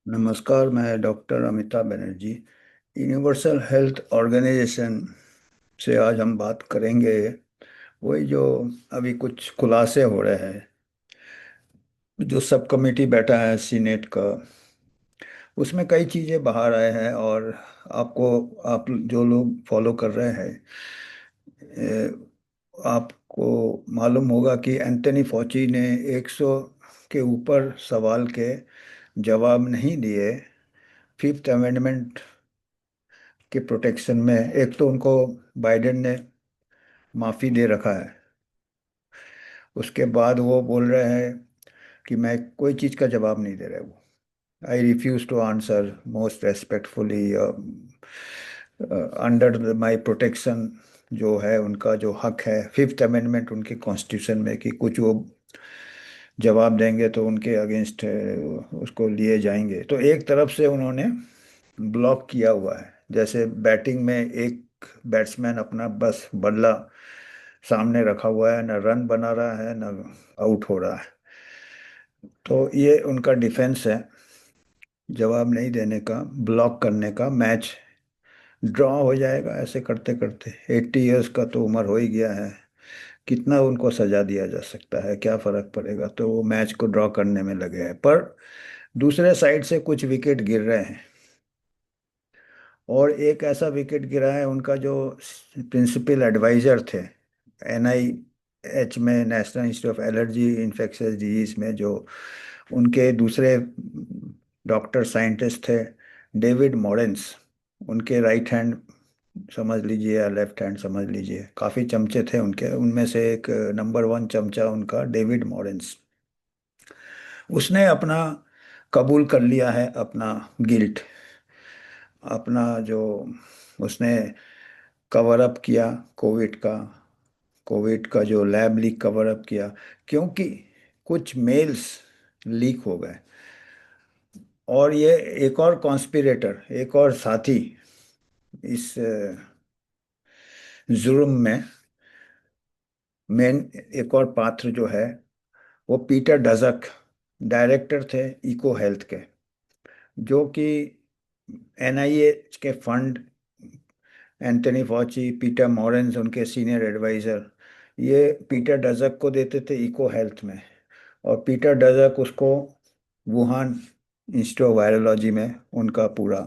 नमस्कार। मैं doctor Amitabh Banerjee, universal health organisation से आज हम बात करेंगे। वही जो अभी कुछ खुलासे हो रहे हैं, जो सब कमेटी बैठा है सीनेट का, उसमें कई चीज़ें बाहर आए हैं। और आप जो लोग फॉलो कर रहे हैं, आपको मालूम होगा कि एंथनी फॉची ने 100 के ऊपर सवाल के जवाब नहीं दिए फिफ्थ अमेंडमेंट के प्रोटेक्शन में। एक तो उनको बाइडेन ने माफी दे रखा है, उसके बाद वो बोल रहे हैं कि मैं कोई चीज़ का जवाब नहीं दे रहे। वो I refuse to answer most respectfully under my protection. जो है उनका जो हक है फिफ्थ अमेंडमेंट उनके कॉन्स्टिट्यूशन में, कि कुछ वो जवाब देंगे तो उनके अगेंस्ट उसको लिए जाएंगे। तो एक तरफ से उन्होंने ब्लॉक किया हुआ है। जैसे बैटिंग में एक बैट्समैन अपना बस बल्ला सामने रखा हुआ है, न रन बना रहा है न आउट हो रहा है। तो ये उनका डिफेंस है, जवाब नहीं देने का, ब्लॉक करने का। मैच ड्रॉ हो जाएगा ऐसे करते करते। 80 इयर्स का तो उम्र हो ही गया है, कितना उनको सजा दिया जा सकता है, क्या फर्क पड़ेगा। तो वो मैच को ड्रॉ करने में लगे हैं। पर दूसरे साइड से कुछ विकेट गिर रहे हैं, और एक ऐसा विकेट गिरा है उनका जो प्रिंसिपल एडवाइजर थे NIH में, national Institute of allergy infectious disease में, जो उनके दूसरे डॉक्टर साइंटिस्ट थे, डेविड मॉरेंस। उनके राइट हैंड समझ लीजिए या लेफ्ट हैंड समझ लीजिए, काफ़ी चमचे थे उनके। उनमें से एक नंबर 1 चमचा उनका डेविड मॉरेंस, उसने अपना कबूल कर लिया है अपना गिल्ट। अपना जो उसने कवर अप किया कोविड का, कोविड का जो लैब लीक कवर अप किया, क्योंकि कुछ मेल्स लीक हो गए। और ये एक और कॉन्स्पिरेटर, एक और साथी इस जुर्म में, मेन एक और पात्र जो है, वो पीटर डजक, डायरेक्टर थे इको हेल्थ के, जो कि NIH के फंड, एंथनी फॉची, पीटर मॉरेंस उनके सीनियर एडवाइजर, ये पीटर डजक को देते थे इको हेल्थ में। और पीटर डजक उसको वुहान इंस्टीट्यूट ऑफ वायरोलॉजी में उनका पूरा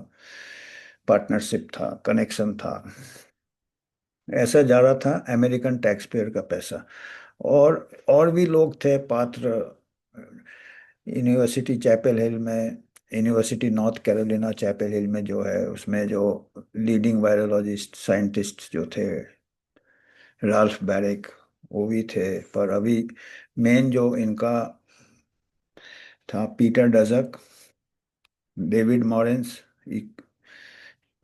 पार्टनरशिप था, कनेक्शन था। ऐसा जा रहा था अमेरिकन टैक्स पेयर का पैसा। और भी लोग थे पात्र, यूनिवर्सिटी चैपल हिल में, university North Carolina Chapel Hill में जो है, उसमें जो लीडिंग वायरोलॉजिस्ट साइंटिस्ट जो थे, राल्फ बैरेक, वो भी थे। पर अभी मेन जो इनका था Peter Daszak, David Morens,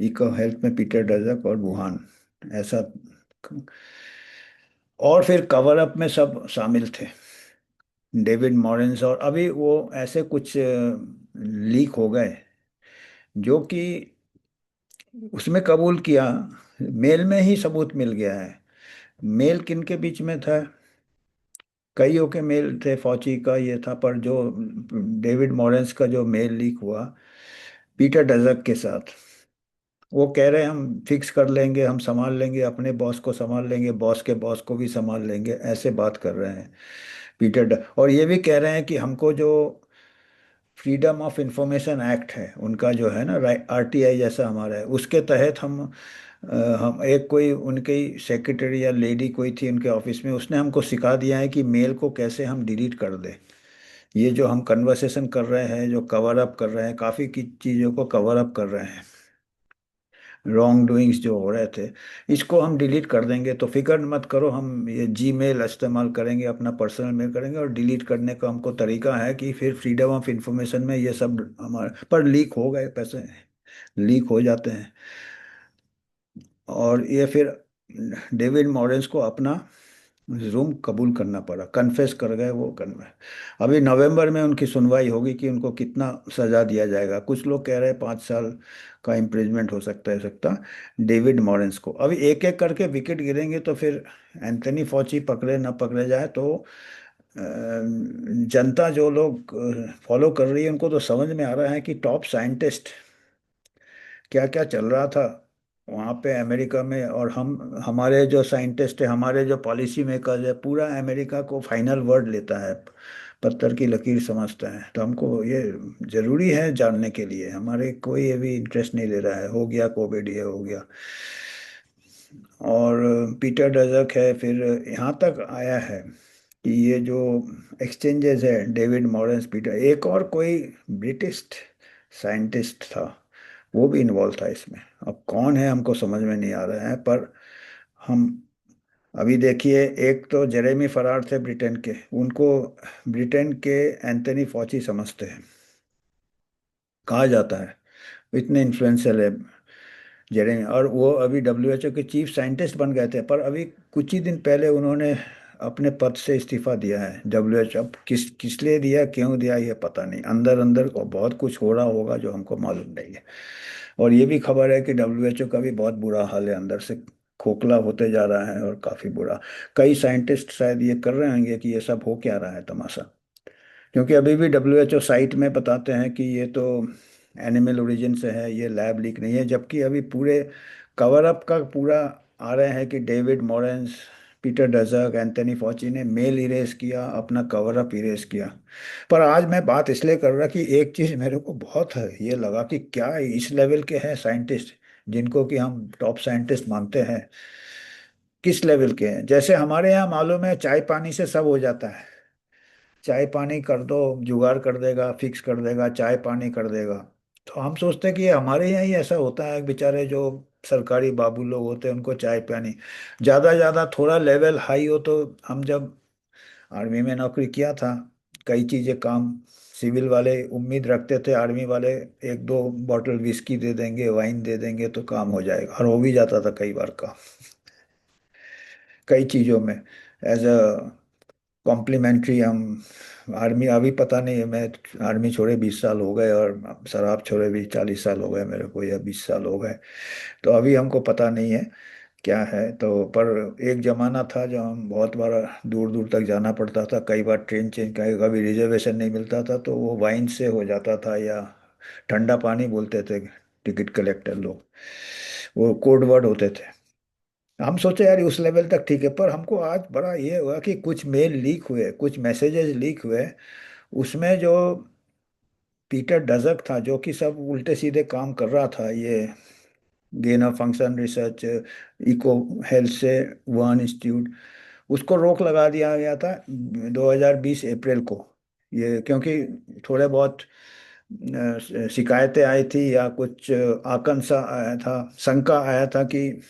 eco health में पीटर डजक और वुहान, ऐसा। और फिर कवर अप में सब शामिल थे, डेविड मॉरेंस। और अभी वो ऐसे कुछ लीक हो गए जो कि उसमें कबूल किया, मेल में ही सबूत मिल गया है। मेल किन के बीच में था, कईयों के मेल थे, फौची का ये था, पर जो डेविड मॉरेंस का जो मेल लीक हुआ पीटर डजक के साथ, वो कह रहे हैं हम फिक्स कर लेंगे, हम संभाल लेंगे, अपने बॉस को संभाल लेंगे, बॉस के बॉस को भी संभाल लेंगे, ऐसे बात कर रहे हैं और ये भी कह रहे हैं कि हमको जो फ्रीडम ऑफ इंफॉर्मेशन एक्ट है उनका, जो है ना, RTI जैसा हमारा है, उसके तहत हम एक कोई उनकी सेक्रेटरी या लेडी कोई थी उनके ऑफिस में, उसने हमको सिखा दिया है कि मेल को कैसे हम डिलीट कर दें। ये जो हम कन्वर्सेशन कर रहे हैं, जो कवर अप कर रहे हैं, काफ़ी की चीज़ों को कवर अप कर रहे हैं, रॉन्ग डूइंग्स जो हो रहे थे, इसको हम डिलीट कर देंगे। तो फिक्र मत करो, हम ये जीमेल इस्तेमाल करेंगे, अपना पर्सनल मेल करेंगे, और डिलीट करने का हमको तरीका है कि फिर फ्रीडम ऑफ इंफॉर्मेशन में ये सब हमारे पर लीक हो गए, पैसे लीक हो जाते हैं। और ये फिर डेविड मॉरेंस को अपना जुर्म कबूल करना पड़ा, कन्फेस कर गए वो अभी नवंबर में उनकी सुनवाई होगी कि उनको कितना सजा दिया जाएगा। कुछ लोग कह रहे हैं 5 साल का इम्प्रिजमेंट हो सकता डेविड मॉरेंस को। अभी एक एक करके विकेट गिरेंगे तो फिर एंथनी फॉची पकड़े ना पकड़े जाए तो जनता जो लोग फॉलो कर रही है उनको तो समझ में आ रहा है कि टॉप साइंटिस्ट क्या क्या चल रहा था वहाँ पे अमेरिका में। और हम हमारे जो साइंटिस्ट है, हमारे जो पॉलिसी मेकर्स है, पूरा अमेरिका को फाइनल वर्ड लेता है, पत्थर की लकीर समझता है। तो हमको ये जरूरी है जानने के लिए। हमारे कोई ये भी इंटरेस्ट नहीं ले रहा है, हो गया कोविड, ये हो गया। और पीटर डजक है, फिर यहाँ तक आया है कि ये जो एक्सचेंजेस है, डेविड मॉरेंस, पीटर, एक और कोई ब्रिटिश साइंटिस्ट था, वो भी इन्वॉल्व था इसमें। अब कौन है हमको समझ में नहीं आ रहा है। पर हम अभी देखिए, एक तो जेरेमी फरार थे ब्रिटेन के, उनको ब्रिटेन के एंथनी फॉची समझते हैं, कहा जाता है, इतने इन्फ्लुएंशियल है जेरेमी। और वो अभी डब्ल्यूएचओ के चीफ साइंटिस्ट बन गए थे, पर अभी कुछ ही दिन पहले उन्होंने अपने पद से इस्तीफा दिया है डब्ल्यूएचओ। अब किस किस लिए दिया, क्यों दिया, ये पता नहीं। अंदर अंदर को बहुत कुछ हो रहा होगा जो हमको मालूम नहीं है। और ये भी खबर है कि डब्ल्यूएचओ का भी बहुत बुरा हाल है, अंदर से खोखला होते जा रहा है और काफी बुरा। कई साइंटिस्ट शायद ये कर रहे होंगे कि ये सब हो क्या रहा है तमाशा। क्योंकि अभी भी डब्ल्यूएचओ साइट में बताते हैं कि ये तो एनिमल ओरिजिन से है, ये लैब लीक नहीं है। जबकि अभी पूरे कवर अप का पूरा आ रहे हैं कि डेविड मॉरेंस, पीटर डजक, एंथनी फॉची ने मेल इरेज किया, अपना कवर अप इरेज किया। पर आज मैं बात इसलिए कर रहा कि एक चीज मेरे को बहुत है ये लगा कि क्या इस लेवल के हैं साइंटिस्ट, जिनको कि हम टॉप साइंटिस्ट मानते हैं, किस लेवल के हैं। जैसे हमारे यहाँ मालूम है चाय पानी से सब हो जाता है, चाय पानी कर दो, जुगाड़ कर देगा, फिक्स कर देगा, चाय पानी कर देगा। तो हम सोचते हैं कि ये हमारे यहाँ ही ऐसा होता है, बेचारे जो सरकारी बाबू लोग होते हैं उनको चाय पानी ज्यादा ज्यादा थोड़ा लेवल हाई हो। तो हम जब आर्मी में नौकरी किया था, कई चीजें काम, सिविल वाले उम्मीद रखते थे आर्मी वाले एक दो बॉटल विस्की दे देंगे, वाइन दे देंगे तो काम हो जाएगा, और हो भी जाता था कई बार का, कई चीजों में एज अ कॉम्प्लीमेंट्री। हम आर्मी, अभी पता नहीं है, मैं आर्मी छोड़े 20 साल हो गए और शराब छोड़े भी 40 साल हो गए मेरे को, या 20 साल हो गए। तो अभी हमको पता नहीं है क्या है। तो पर एक जमाना था जब हम बहुत बार दूर दूर तक जाना पड़ता था, कई बार ट्रेन चेंज, कभी रिजर्वेशन नहीं मिलता था तो वो वाइन से हो जाता था, या ठंडा पानी बोलते थे टिकट कलेक्टर लोग, वो कोड वर्ड होते थे। हम सोचे यार उस लेवल तक ठीक है। पर हमको आज बड़ा ये हुआ कि कुछ मेल लीक हुए, कुछ मैसेजेस लीक हुए, उसमें जो पीटर डजक था, जो कि सब उल्टे सीधे काम कर रहा था, ये gain of function research, eco health से वुहान इंस्टीट्यूट, उसको रोक लगा दिया गया था 2020 अप्रैल को। ये क्योंकि थोड़े बहुत शिकायतें आई थी, या कुछ आकंशा आया था, शंका आया था कि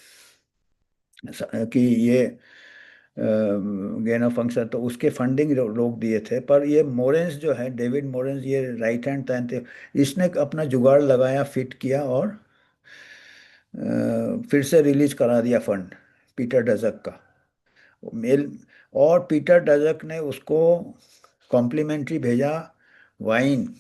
ये गेन ऑफ फंक्शन, तो उसके फंडिंग रोक दिए थे। पर ये मोरेंस जो है, डेविड मोरेंस, ये राइट हैंड मैन थे, इसने अपना जुगाड़ लगाया, फिट किया, और फिर से रिलीज करा दिया फंड पीटर डजक का मेल। और पीटर डजक ने उसको कॉम्प्लीमेंट्री भेजा, वाइन,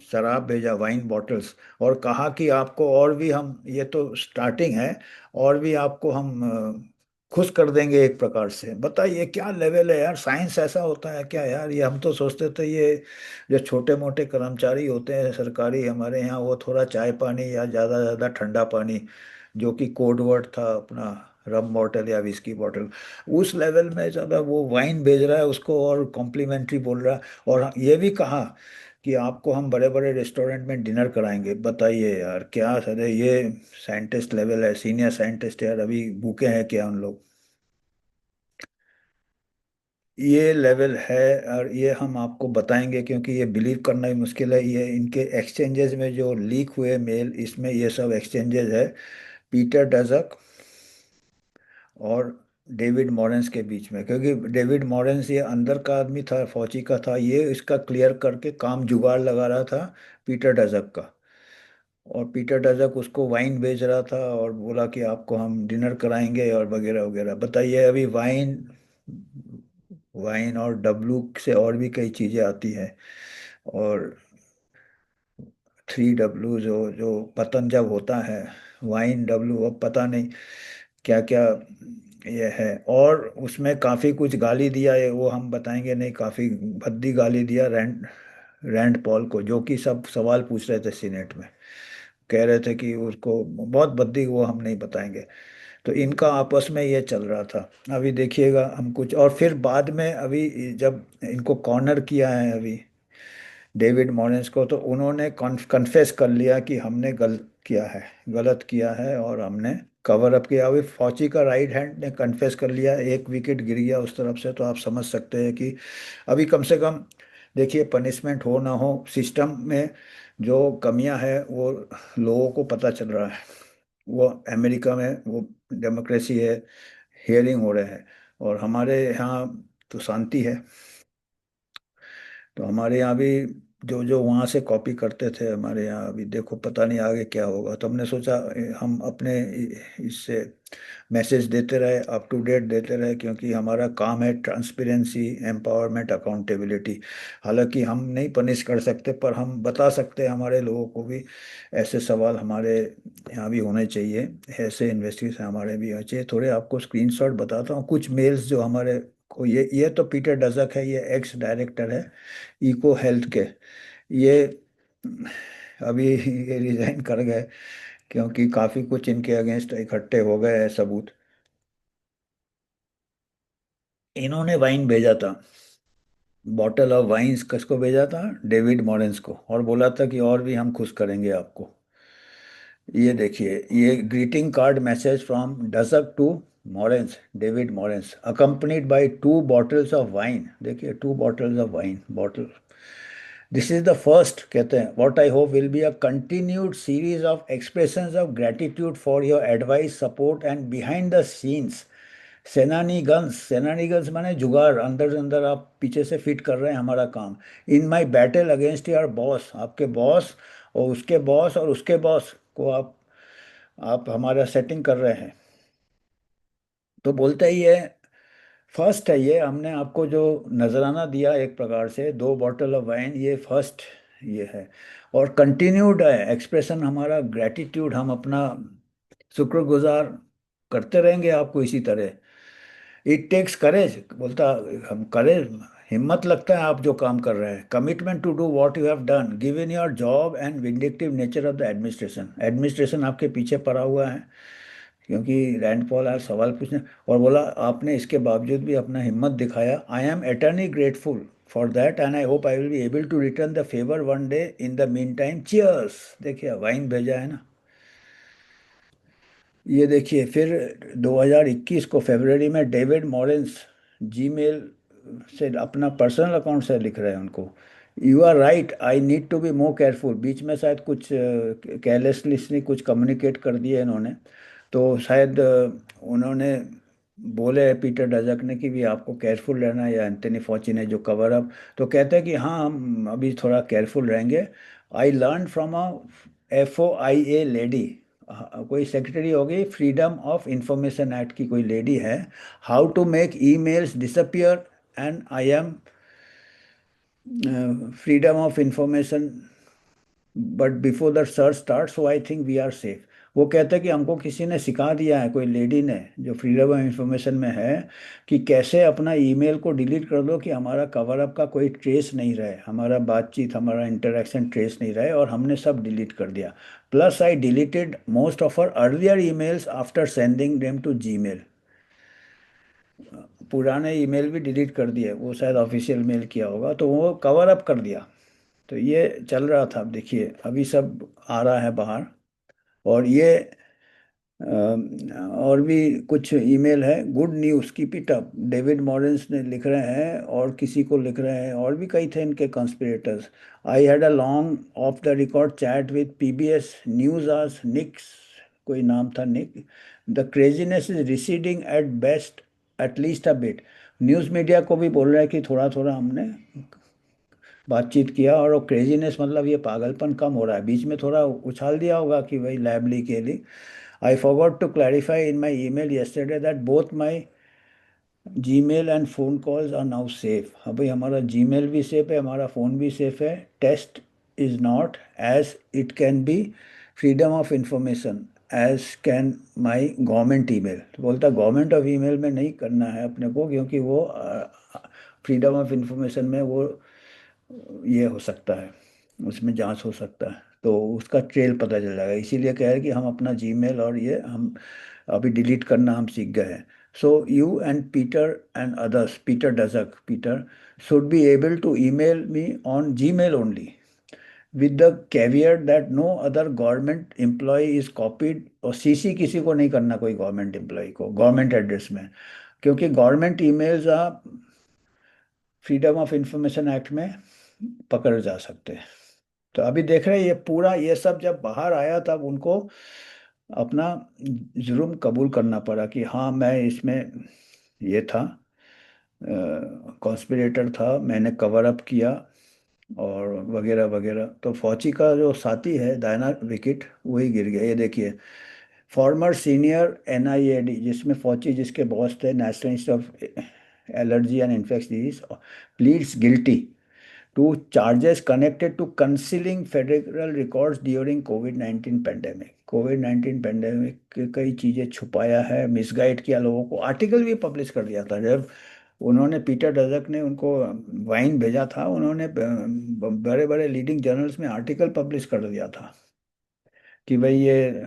शराब भेजा, वाइन बॉटल्स, और कहा कि आपको और भी हम, ये तो स्टार्टिंग है, और भी आपको हम खुश कर देंगे एक प्रकार से। बताइए क्या लेवल है यार, साइंस ऐसा होता है क्या यार। ये हम तो सोचते थे ये जो छोटे मोटे कर्मचारी होते हैं सरकारी हमारे यहाँ, वो थोड़ा चाय पानी या ज़्यादा ज़्यादा ठंडा पानी, जो कि कोड वर्ड था अपना, रम बॉटल या विस्की बॉटल, उस लेवल में ज़्यादा वो वाइन भेज रहा है उसको और कॉम्प्लीमेंट्री बोल रहा है। और ये भी कहा कि आपको हम बड़े बड़े रेस्टोरेंट में डिनर कराएंगे। बताइए यार क्या सर है ये, साइंटिस्ट लेवल है, सीनियर साइंटिस्ट यार, अभी भूखे हैं क्या उन लोग। ये लेवल है। और ये हम आपको बताएंगे क्योंकि ये बिलीव करना ही मुश्किल है। ये इनके एक्सचेंजेस में जो लीक हुए मेल, इसमें ये सब एक्सचेंजेस है पीटर डजक और डेविड मॉरेंस के बीच में। क्योंकि डेविड मॉरेंस ये अंदर का आदमी था, फौजी का था, ये इसका क्लियर करके काम जुगाड़ लगा रहा था पीटर डजक का। और पीटर डजक उसको वाइन बेच रहा था और बोला कि आपको हम डिनर कराएंगे और वगैरह वगैरह। बताइए अभी वाइन, वाइन और डब्लू से और भी कई चीजें आती हैं। और 3 डब्लू जो जो पतन जब होता है, वाइन डब्लू, अब पता नहीं क्या क्या ये है। और उसमें काफी कुछ गाली दिया है, वो हम बताएंगे नहीं, काफी भद्दी गाली दिया रैंड रैंड पॉल को, जो कि सब सवाल पूछ रहे थे सीनेट में, कह रहे थे कि उसको बहुत भद्दी, वो हम नहीं बताएंगे। तो इनका आपस में ये चल रहा था। अभी देखिएगा हम कुछ, और फिर बाद में अभी जब इनको कॉर्नर किया है अभी डेविड मॉरेंस को, तो उन्होंने कन्फेस कर लिया कि हमने गलत किया है और हमने कवर अप किया। अभी फौची का राइट हैंड ने कन्फेस कर लिया, एक विकेट गिर गया उस तरफ से, तो आप समझ सकते हैं कि अभी कम से कम देखिए, पनिशमेंट हो ना हो, सिस्टम में जो कमियां है वो लोगों को पता चल रहा है। वो अमेरिका में वो डेमोक्रेसी है, हियरिंग हो रहे हैं, और हमारे यहाँ तो शांति है। तो हमारे यहाँ भी जो जो वहाँ से कॉपी करते थे, हमारे यहाँ अभी देखो पता नहीं आगे क्या होगा। तो हमने सोचा हम अपने इससे मैसेज देते रहे, अप टू डेट देते रहे, क्योंकि हमारा काम है ट्रांसपेरेंसी, एम्पावरमेंट, अकाउंटेबिलिटी। हालांकि हम नहीं पनिश कर सकते, पर हम बता सकते हैं हमारे लोगों को भी ऐसे सवाल हमारे यहाँ भी होने चाहिए, ऐसे इन्वेस्टिगेशन हमारे भी होने चाहिए। थोड़े आपको स्क्रीनशॉट बताता हूँ, कुछ मेल्स जो हमारे को, ये तो पीटर डजक है, ये एक्स डायरेक्टर है इको हेल्थ के। ये अभी ये रिजाइन कर गए, क्योंकि काफी कुछ इनके अगेंस्ट इकट्ठे हो गए हैं सबूत। इन्होंने वाइन भेजा था, बॉटल ऑफ वाइन्स किसको भेजा था, डेविड मॉरेंस को, और बोला था कि और भी हम खुश करेंगे आपको। ये देखिए, ये greeting card message from Daszak to Morens, David Morens, accompanied by 2 bottles of wine. देखिए, 2 bottles of wine, bottle. This is the first, कहते हैं, what I hope will be a continued series of expressions of gratitude for your advice, support and behind the scenes shenanigans. Shenanigans माने जुगाड़, अंदर अंदर आप पीछे से फिट कर रहे हैं हमारा काम। इन माई बैटल अगेंस्ट योर बॉस, आपके बॉस और उसके बॉस और उसके बॉस को आप हमारा सेटिंग कर रहे हैं। तो बोलते ही है, फर्स्ट है ये, हमने आपको जो नजराना दिया एक प्रकार से, 2 बॉटल ऑफ वाइन, ये फर्स्ट ये है। और कंटिन्यूड है एक्सप्रेशन हमारा ग्रेटिट्यूड, हम अपना शुक्रगुजार करते रहेंगे आपको इसी तरह। इट टेक्स करेज, बोलता, हम करेज, हिम्मत लगता है आप जो काम कर रहे हैं। Commitment to do what you have done given your job and vindictive nature of the administration. Administration आपके पीछे पड़ा हुआ है, क्योंकि रैंड पॉल आए सवाल पूछने, और बोला आपने इसके बावजूद भी अपना हिम्मत दिखाया। I am eternally grateful for that and I hope I will be able to return the favour one day, in the meantime cheers. देखिए वाइन भेजा है ना। ये देखिए, फिर 2021 को फरवरी में डेविड मॉरेंस जीमेल से, अपना पर्सनल अकाउंट से लिख रहे हैं उनको, you are right, I need to be more careful. बीच में शायद कुछ केयरलेसली कुछ कम्युनिकेट कर दिया इन्होंने, तो शायद उन्होंने बोले पीटर डजक ने कि भी आपको केयरफुल रहना है, या एंथनी फॉची ने जो कवर अप। तो कहते हैं कि हाँ हम अभी थोड़ा केयरफुल रहेंगे। I learn from a FOIA lady, कोई सेक्रेटरी होगी, फ्रीडम ऑफ इंफॉर्मेशन एक्ट की कोई लेडी है, how to make emails disappear, and I am freedom of information but before the search start, so I think we are safe. वो कहते हैं कि हमको किसी ने सिखा दिया है, कोई लेडी ने जो फ्रीडम ऑफ इंफॉर्मेशन में है, कि कैसे अपना ईमेल को डिलीट कर दो कि हमारा कवर अप का कोई ट्रेस नहीं रहे, हमारा बातचीत, हमारा इंटरेक्शन ट्रेस नहीं रहे, और हमने सब डिलीट कर दिया। Plus I deleted most of our earlier emails after sending them to Gmail. पुराने ईमेल भी डिलीट कर दिए, वो शायद ऑफिशियल मेल किया होगा, तो वो कवर अप कर दिया। तो ये चल रहा था। अब देखिए अभी सब आ रहा है बाहर। और ये और भी कुछ ईमेल है, good news keep it up, David Mauryans ने लिख रहे हैं, और किसी को लिख रहे हैं, और भी कई थे इनके conspirators. I had a long off the record chat with PBS news आज निक्स, कोई नाम था Nick, the craziness is receding at best, at least a bit. News media को भी बोल रहे हैं कि थोड़ा थोड़ा हमने बातचीत किया, और वो क्रेजीनेस मतलब ये पागलपन कम हो रहा है। बीच में थोड़ा उछाल दिया होगा कि भाई लैबली के लिए, I forgot to clarify in my email yesterday that both my Gmail and phone calls are now safe. हाँ भाई, हमारा जीमेल भी सेफ है, हमारा फ़ोन भी सेफ है। Test is not as it can be freedom of information as can my government email. तो बोलता गवर्नमेंट ऑफ ईमेल में नहीं करना है अपने को, क्योंकि वो फ्रीडम ऑफ इंफॉर्मेशन में वो ये हो सकता है, उसमें जांच हो सकता है, तो उसका ट्रेल पता चल जाएगा। इसीलिए कह रहे हैं कि हम अपना जीमेल और ये हम अभी डिलीट करना हम सीख गए हैं। So you and Peter and others, Peter Daszak, Peter should be able to email me on Gmail only, with the caveat that no other government employ is copied. और सीसी किसी को नहीं करना, कोई गवर्नमेंट एम्प्लॉय को government address में, क्योंकि government emails आप फ्रीडम ऑफ इंफॉर्मेशन एक्ट में पकड़ जा सकते हैं। तो अभी देख रहे हैं ये पूरा ये सब जब बाहर आया तब उनको अपना जुर्म कबूल करना पड़ा कि हाँ मैं इसमें ये था, कॉन्स्पिरेटर था, मैंने कवर अप किया और वगैरह वगैरह। तो फौची का जो साथी है डायना विकेट वही गिर गया, ये देखिए। फॉर्मर सीनियर NIAID, जिसमें फौची जिसके बॉस थे, National Institute of Allergy and Infection Disease, pleads guilty to charges connected to concealing federal records during Covid 19 pandemic. Covid 19 pandemic की कई चीज़ें छुपाया है, मिसगाइड किया लोगों को। आर्टिकल भी पब्लिश कर दिया था जब उन्होंने, पीटर डजक ने उनको वाइन भेजा था, उन्होंने बड़े बड़े लीडिंग जर्नल्स में आर्टिकल पब्लिश कर दिया था कि भाई ये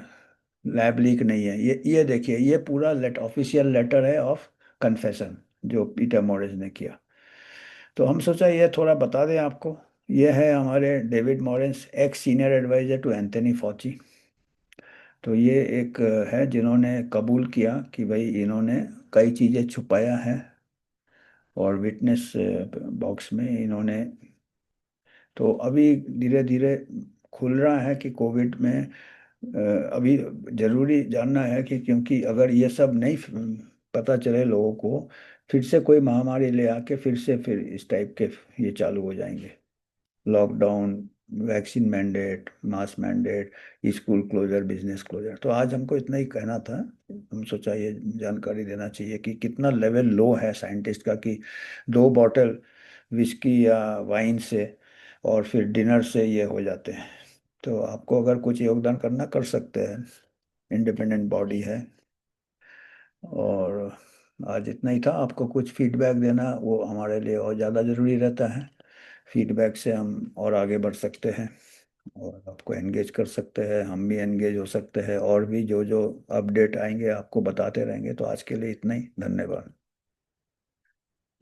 लैब लीक नहीं है। ये देखिए, ये पूरा ऑफिशियल लेटर है ऑफ कन्फेशन जो पीटर मोरेज ने किया। तो हम सोचा ये थोड़ा बता दें आपको। ये है हमारे David Morens, ex senior advisor to Anthony Fauci. तो ये एक है जिन्होंने कबूल किया कि भाई इन्होंने कई चीज़ें छुपाया है, और विटनेस बॉक्स में इन्होंने। तो अभी धीरे धीरे खुल रहा है कि कोविड में अभी जरूरी जानना है कि, क्योंकि अगर ये सब नहीं पता चले लोगों को, फिर से कोई महामारी ले आके फिर इस टाइप के ये चालू हो जाएंगे। Lockdown, vaccine mandate, mask mandate, school closure, business closure. तो आज हमको इतना ही कहना था। हम सोचा ये जानकारी देना चाहिए कि कितना लेवल लो है साइंटिस्ट का, कि 2 बॉटल विस्की या वाइन से और फिर डिनर से ये हो जाते हैं। तो आपको अगर कुछ योगदान करना कर सकते हैं, इंडिपेंडेंट बॉडी है। और आज इतना ही था। आपको कुछ फीडबैक देना वो हमारे लिए और ज़्यादा ज़रूरी रहता है। फीडबैक से हम और आगे बढ़ सकते हैं और आपको एंगेज कर सकते हैं, हम भी एंगेज हो सकते हैं, और भी जो जो अपडेट आएंगे आपको बताते रहेंगे। तो आज के लिए इतना ही, धन्यवाद।